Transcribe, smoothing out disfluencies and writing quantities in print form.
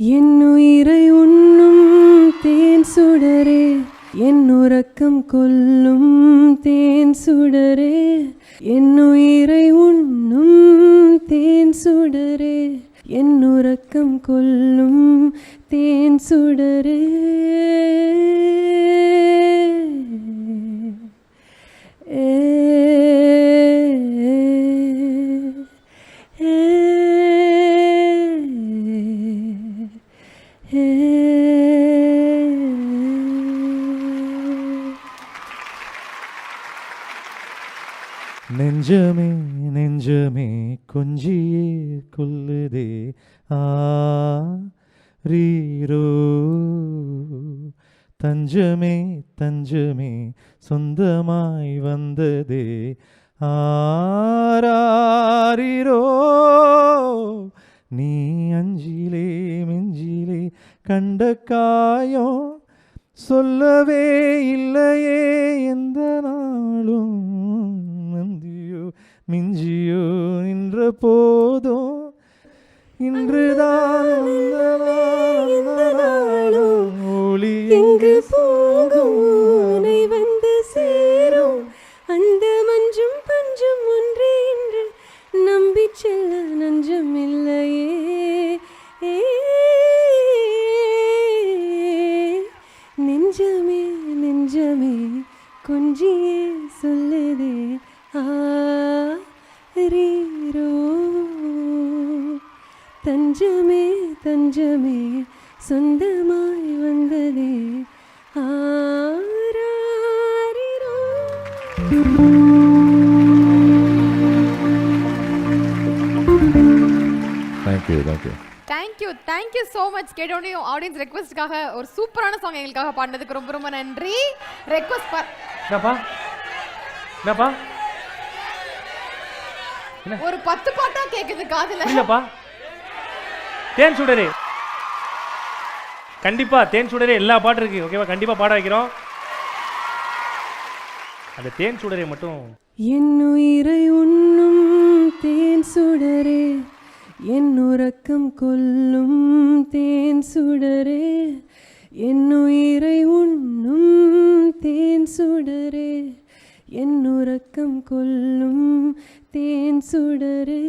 என்னுயிரை உண்ணும் தேன் சுடரே, என் உறக்கம் கொல்லும் தேன் சுடரே, என்னுயிரை உண்ணும் தேன் சுடரே, என் உறக்கம் கொல்லும் தேன் சுடரே. நெஞ்சமே நெஞ்சமே கொஞ்சியே கொல்லுதே ரீரோ, தஞ்சமே தஞ்சமே சொந்தமாய் வந்ததே ஆரீரோ. நீ அஞ்சிலே மிஞ்சிலே கண்ட காயம் சொல்லவே இல்லையே எந்த நாளும், நந்தியோ மிஞ்சியோ நின்ற போதும் இன்றுதான் ஒளி எங்கு போகும் உன்னை வந்து சேரும், அந்த மஞ்சும் பஞ்சும் ஒன்றே என்று நம்பி செல்ல நஞ்சம் இல்லையே. நெஞ்சமே நெஞ்சமே கொஞ்சியே சொல்லுதே ஆரீரோ, தஞ்சமே தஞ்சமே சொந்தமாய் வந்ததே ஆரீரோ. Thank you so much. கேட்டோடனே ஆடியன்ஸ் ரெக்வஸ்ட்காக ஒரு சூப்பரான சாங் எங்களுக்காக பாடினதுக்கு ரொம்ப ரொம்ப நன்றி. ரெக்வஸ்ட் ஒரு 10 பாட்டா கேக்குது காதுல. இல்லப்பா, தேன் சுடரே கண்டிப்பா, தேன் சுடரே எல்லா பாட்டு இருக்கு, ஓகேவா? கண்டிப்பா பாட வைக்கிறோம். அந்த தேன் சுடரே மட்டும். என்னுயிரை உண்ணும் தேன் சுடரே, என் உறக்கம் கொல்லும் தேன் சுடரே, என்னுயிரை உண்ணும் தேன் சுடரே, என் உறக்கம் கொல்லும் தேன் சுடரே.